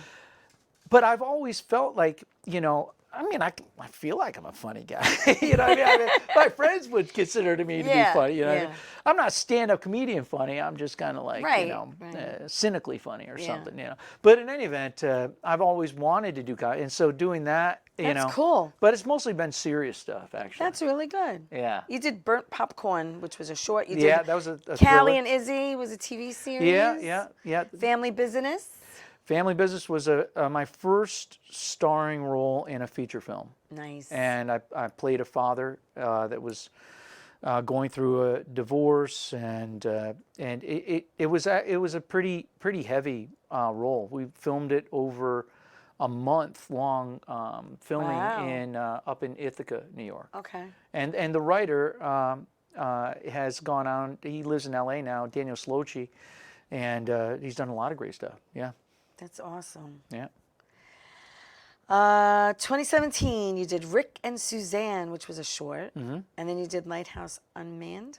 But I've always felt like, I feel like I'm a funny guy. You know what I mean? My friends would consider me to be funny. You know what I mean? I'm not stand-up comedian funny. I'm just kind of like, cynically funny or something, But in any event, I've always wanted to do comedy. And so doing that, That's cool. But it's mostly been serious stuff, actually. That's really good. Yeah. You did Burnt Popcorn, which was a short. You Yeah, did that was a Callie thriller. and Izzy was a TV series. Yeah. Family Business. Family Business was my first starring role in a feature film. Nice. And I played a father that was going through a divorce, and it was a pretty heavy role. We filmed it over a month-long filming up in Ithaca, New York. Okay. And the writer has gone on. He lives in L.A. now, Daniel Slochi, and he's done a lot of great stuff. Yeah. That's awesome. Yeah. 2017, you did Rick and Suzanne, which was a short, and then you did Lighthouse Unmanned.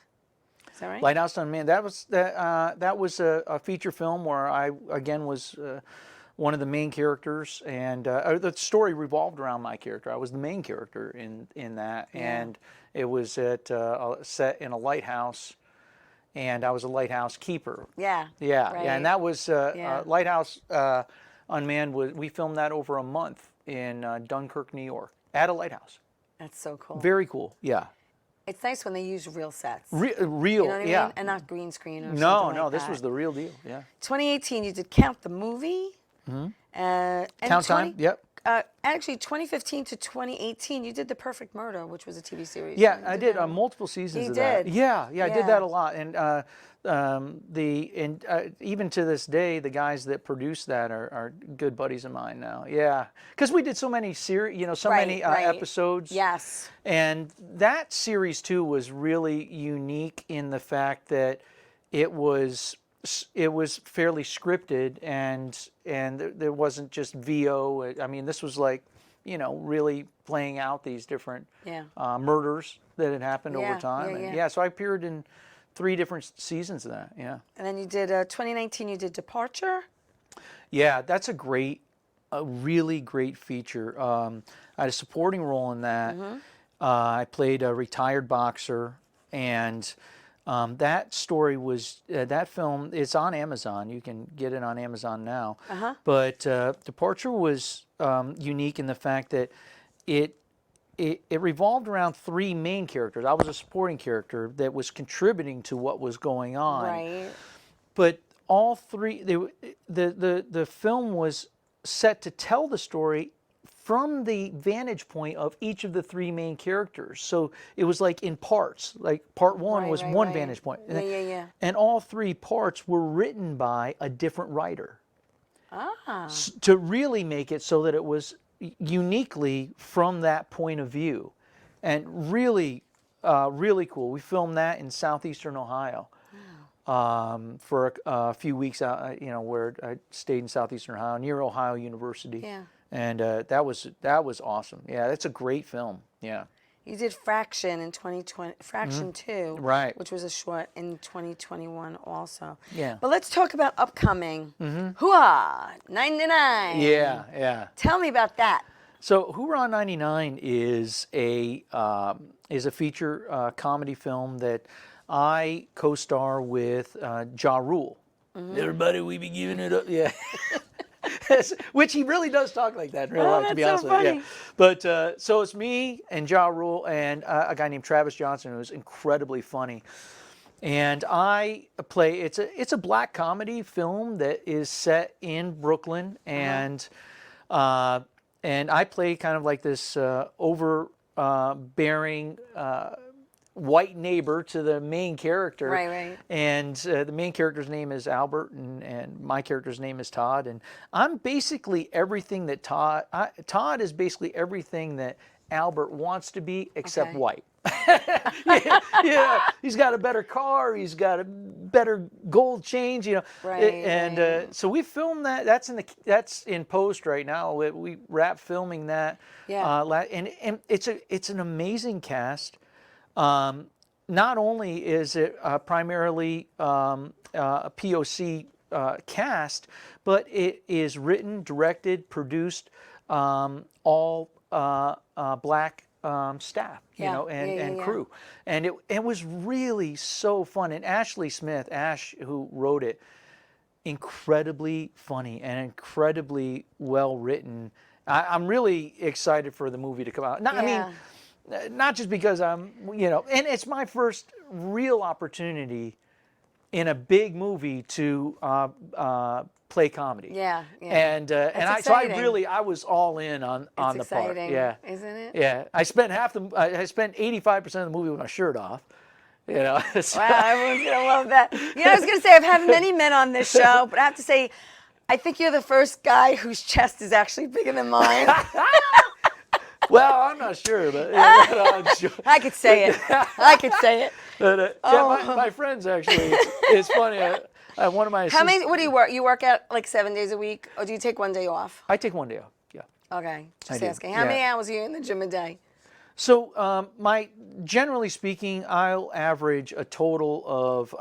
Is that right? Lighthouse Unmanned. That was a feature film where I again was one of the main characters, and the story revolved around my character. I was the main character in that, and it was set in a lighthouse. And I was a lighthouse keeper. Yeah. Yeah, right. yeah. And that was Lighthouse Unmanned. We filmed that over a month in Dunkirk, New York, at a lighthouse. That's so cool. Very cool. Yeah. It's nice when they use real sets. Real. You know what I yeah. mean? And not green screen or something No, like this that. was the real deal. Yeah. 2018, you did Count the Movie. And Count Time. Yep. Actually, 2015 to 2018, you did The Perfect Murder, which was a TV series. Yeah, I did multiple seasons of that. did? Yeah, I did that a lot. And even to this day, the guys that produced that are good buddies of mine now. Yeah, because we did so many many episodes. Yes. And that series too was really unique in the fact that it was fairly scripted, and there wasn't just VO. I mean, this was like, really playing out these different murders that had happened over time. So I appeared in 3 different seasons of that. Yeah. And then you did 2019. You did Departure. Yeah, that's a really great feature. I had a supporting role in that. I played a retired boxer, and that story was that film. It's on Amazon. You can get it on Amazon now. But Departure was unique in the fact that it revolved around 3 main characters. I was a supporting character that was contributing to what was going on. Right. But all 3, the film was set to tell the story from the vantage point of each of the 3 main characters. So it was like in parts. Like part 1 was one vantage point. And all 3 parts were written by a different writer. To really make it so that it was uniquely from that point of view. And really, really cool. We filmed that in southeastern Ohio. For a few weeks, where I stayed in southeastern Ohio, near Ohio University. Yeah. And that was awesome. Yeah, that's a great film. Yeah. You did Fraction in 2020, Fraction 2, right? Which was a short in 2021 also. Yeah. But let's talk about upcoming. Hooah! 99. Yeah. Tell me about that. So Hoorah 99 is a feature comedy film that I co-star with Ja Rule. Everybody, we be giving it up. Yeah. Which he really does talk like that in real life, to be honest with you. Yeah. But so it's me and Ja Rule and a guy named Travis Johnson, who's incredibly funny. And I play, it's a black comedy film that is set in Brooklyn, and I play kind of like this overbearing white neighbor to the main character. Right. And the main character's name is Albert, and my character's name is Todd. And I'm basically everything that Todd is basically everything that Albert wants to be, except white. yeah, he's got a better car, he's got a better gold chain, so we filmed that. That's in post right now. We wrapped filming that. And it's an amazing cast. not only is it primarily a POC cast, but it is written, directed, produced, all black staff, you know, and crew. And it was really so fun. And Ashley Smith, Ash, who wrote it, incredibly funny and incredibly well written. I'm really excited for the movie to come out. I mean, not just because I'm, you know, and it's my first real opportunity in a big movie to play comedy. Yeah. And I was all in on the part. Yeah, isn't it? Yeah, I spent 85% of the movie with my shirt off. You know. Wow, everyone's gonna love that. You know, I was gonna say I've had many men on this show, but I have to say, I think you're the first guy whose chest is actually bigger than mine. Well, I'm not sure, but I'm sure. I could say it. I could say it. But, my friends actually. It's funny. One of my. How many? What do you work? You work out like 7 days a week, or do you take one day off? I take one day off. Yeah. Okay. Just asking. How many hours are you in the gym a day? So generally speaking, I'll average a total of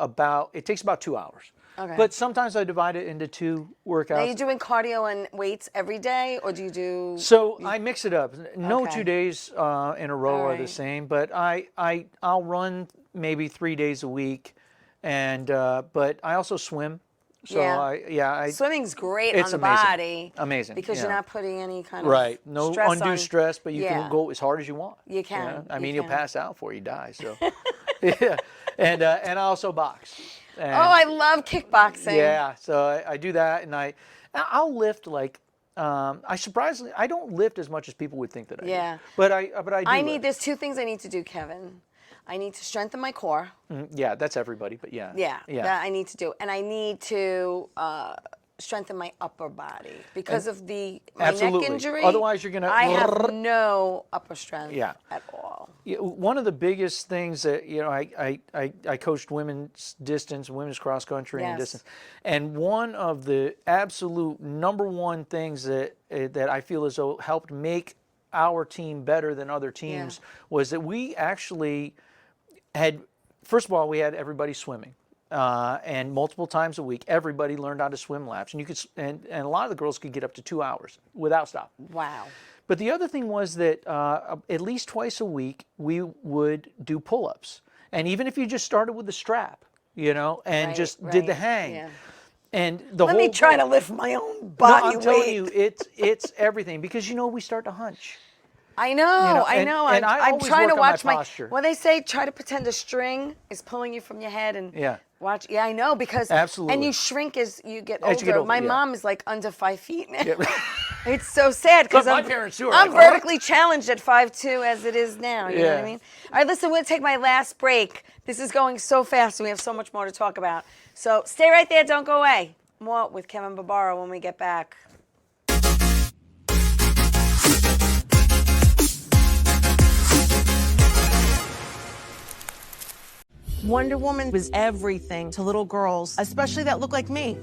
it takes about 2 hours. Okay. But sometimes I divide it into 2 workouts. Are you doing cardio and weights every day, or do you do? So I mix it up. No 2 days in a row are the same, but I'll run maybe 3 days a week, and but I also swim. So swimming's great on the amazing. body. Amazing. Because you're not putting any kind of no stress undue stress, but you can go as hard as you want. You can. You know? I mean, you'll pass out before you die. So yeah, and I also box. And, I love kickboxing. Yeah, so I do that, and I'll lift like I don't lift as much as people would think that I do. But I do. There's 2 things I need to do, Kevin. I need to strengthen my core. Yeah, that's everybody, but yeah. Yeah, that I need to do. And I need to strengthen my upper body because of my neck injury. Otherwise, you're going to... I have no upper strength at all. Yeah, one of the biggest things that, you know, I coached women's distance, women's cross country and distance. And one of the absolute number one things that I feel as though helped make our team better than other teams was that we actually had, first of all, we had everybody swimming, and multiple times a week, everybody learned how to swim laps, and you could, and a lot of the girls could get up to 2 hours without stop. Wow. But the other thing was that at least twice a week we would do pull-ups, and even if you just started with the strap, you know, and did the hang. And Let me try to lift my own body weight. I'm telling you, it's everything, because you know we start to hunch. I know. And I'm trying to watch my posture. When they say try to pretend a string is pulling you from your head and watch. Yeah, I know, because absolutely. And you shrink as you get older. My mom is like under 5 feet now. It's so sad because my parents too. I'm vertically challenged at 5'2" as it is now. You know what I mean? All right, listen, we're gonna take my last break. This is going so fast, and we have so much more to talk about. So stay right there. Don't go away. More with Kevin Barbaro when we get back. Wonder Woman was everything to little girls, especially that look like me.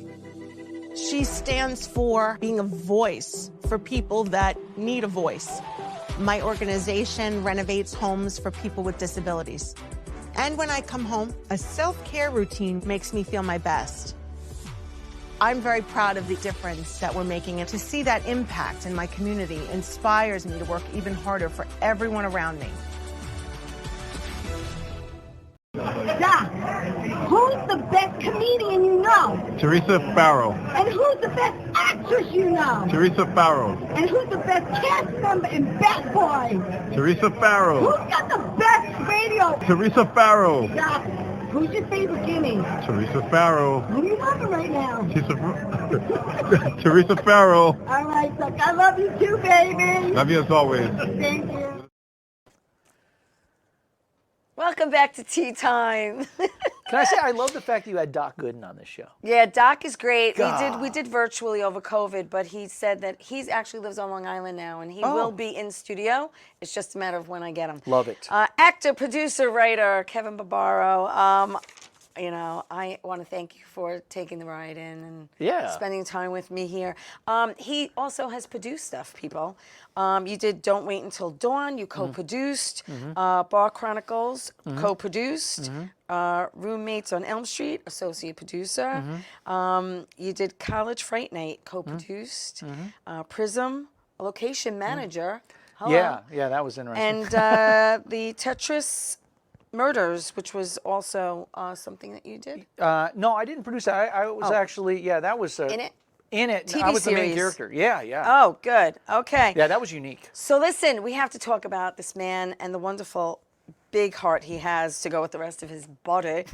She stands for being a voice for people that need a voice. My organization renovates homes for people with disabilities. And when I come home, a self-care routine makes me feel my best. I'm very proud of the difference that we're making, and to see that impact in my community inspires me to work even harder for everyone around me. Doc, who's the best comedian you know? Theresa Farrow. And who's the best actress you know? Theresa Farrow. And who's the best cast member in Bad Boys? Theresa Farrow. Who's got the best radio? Theresa Farrow. Doc, who's your favorite Jimmy? Theresa Farrow. Who are you loving right now? Theresa Farrow. All right, Doc, I love you too, baby. Love you as always. Thank you. Welcome back to Tea Time. Can I say I love the fact that you had Doc Gooden on this show? Yeah, Doc is great. God. We did virtually over COVID, but he said that he actually lives on Long Island now, and he will be in studio. It's just a matter of when I get him. Love it. Actor, producer, writer, Kevin Barbaro. I want to thank you for taking the ride in and Yeah. spending time with me here. He also has produced stuff, people. You did Don't Wait Until Dawn. You co-produced Bar Chronicles, co-produced. Roommates on Elm Street, associate producer. You did College Fright Night, co-produced. Prism, location manager. Hello. Yeah, that was interesting. And the Tetris Murders, which was also something that you did. No, I didn't produce that. I was actually, that was In it? In it, TV I was the main series. character. Yeah. Oh, good. Okay. Yeah, that was unique. So listen, we have to talk about this man and the wonderful big heart he has to go with the rest of his body.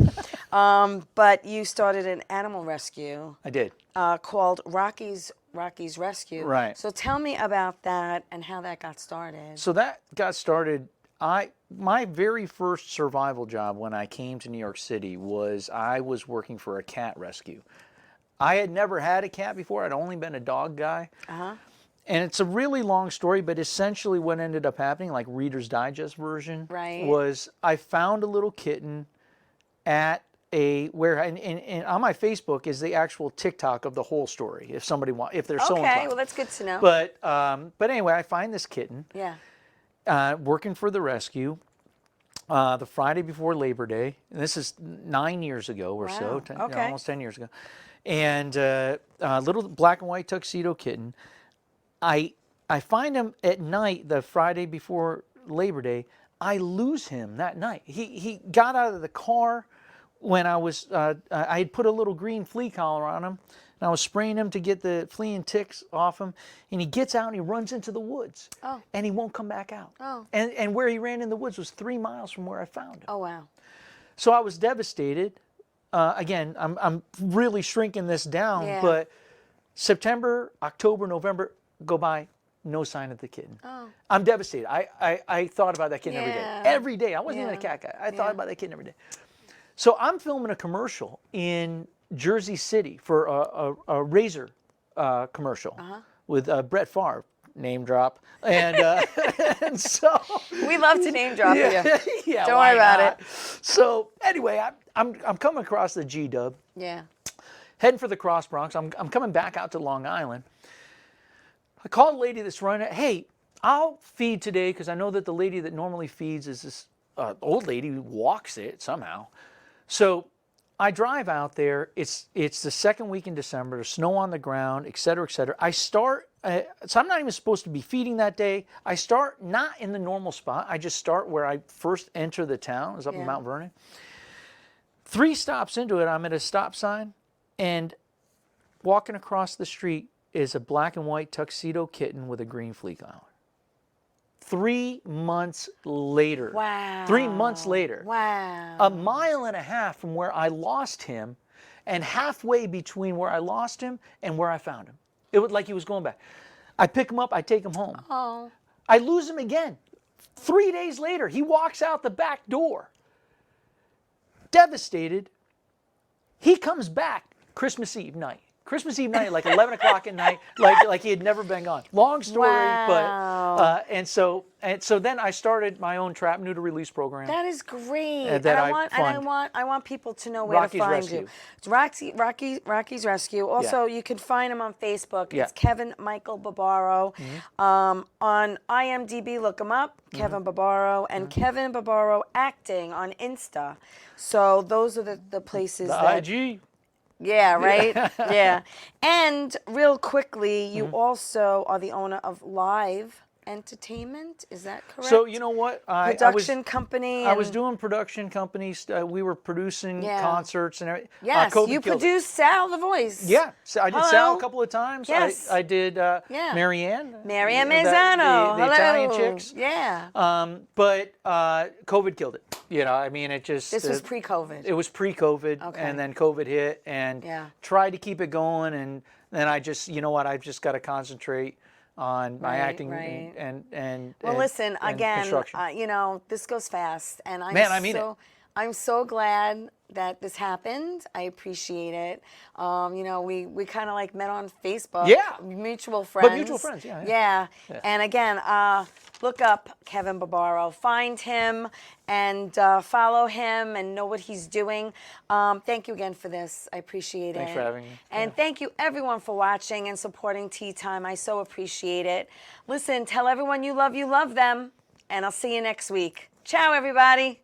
But you started an animal rescue. I did. Called Rocky's Rescue. Right. So tell me about that and how that got started. So that got started. My very first survival job when I came to New York City was I was working for a cat rescue. I had never had a cat before. I'd only been a dog guy. And it's a really long story, but essentially what ended up happening, like Reader's Digest version, was I found a little kitten at and on my Facebook is the actual TikTok of the whole story. If somebody if they're so inclined. Okay, well that's good to know. But anyway, I find this kitten. Yeah. Working for the rescue. The Friday before Labor Day, and this is 9 years ago or so, almost 10 years ago, and a little black and white tuxedo kitten. I find him at night, the Friday before Labor Day. I lose him that night. He got out of the car when I was, I had put a little green flea collar on him, and I was spraying him to get the flea and ticks off him, and he gets out and he runs into the woods, and he won't come back out. And where he ran in the woods was 3 miles from where I found him. Oh, wow. So I was devastated. Again, I'm really shrinking this down, but September, October, November go by, no sign of the kitten. I'm devastated. I thought about that kitten every day. Every day. I wasn't even a cat guy. I thought about that kitten every day. So I'm filming a commercial in Jersey City for a razor commercial with Brett Favre, name drop, and and so we love to name drop you. Yeah, don't worry about it. So anyway, I'm coming across the G-Dub. Yeah. Heading for the Cross Bronx. I'm coming back out to Long Island. I called a lady that's running it. Hey, I'll feed today because I know that the lady that normally feeds is this old lady who walks it somehow. So I drive out there. It's the second week in December. There's snow on the ground, et cetera, et cetera. I start, so I'm not even supposed to be feeding that day. I start not in the normal spot. I just start where I first enter the town. It's up in Mount Vernon. 3 stops into it, I'm at a stop sign, and walking across the street is a black and white tuxedo kitten with a green flea collar. 3 months later. Wow. 3 months later. Wow. 1.5 miles from where I lost him, and halfway between where I lost him and where I found him. It was like he was going back. I pick him up, I take him home. Oh. I lose him again. 3 days later, he walks out the back door. Devastated. He comes back Christmas Eve night. Christmas Eve night, like 11 o'clock at night, like he had never been gone. Long story, but and so then I started my own trap neuter release program. That is great. That I want people to know where Rocky's to find Rescue. you. It's Rocky's Rescue. Also, you can find him on Facebook. It's Kevin Michael Barbaro. On IMDb, look him up, Kevin Barbaro, and Kevin Barbaro Acting on Insta. So those are the places that IG. Yeah, right? Yeah. And real quickly, you also are the owner of Live Entertainment. Is that correct? So you know what? Production company. I was doing production companies. We were producing concerts and everything. Yes, you produced Sal the Voice. Yeah, so I did Sal a couple of times. Yes. I did Marianne. Marianne Mazzano. The Italian chicks. Yeah. But COVID killed it. You know, I mean, it just... This was pre-COVID. It was pre-COVID, and then COVID hit, and tried to keep it going, and then I just, you know what, I've just got to concentrate on my acting and well, listen, and again, construction. you know, this goes fast, and I'm Man, I mean it. I'm so glad that this happened. I appreciate it. You know, we kind of like met on Facebook. Yeah. Mutual friends. But mutual friends, yeah. Yeah. Yeah. And again, look up Kevin Barbaro. Find him and follow him and know what he's doing. Thank you again for this. I appreciate it. Thanks for having me. And thank you everyone for watching and supporting Tea Time. I so appreciate it. Listen, tell everyone you love them. And I'll see you next week. Ciao, everybody.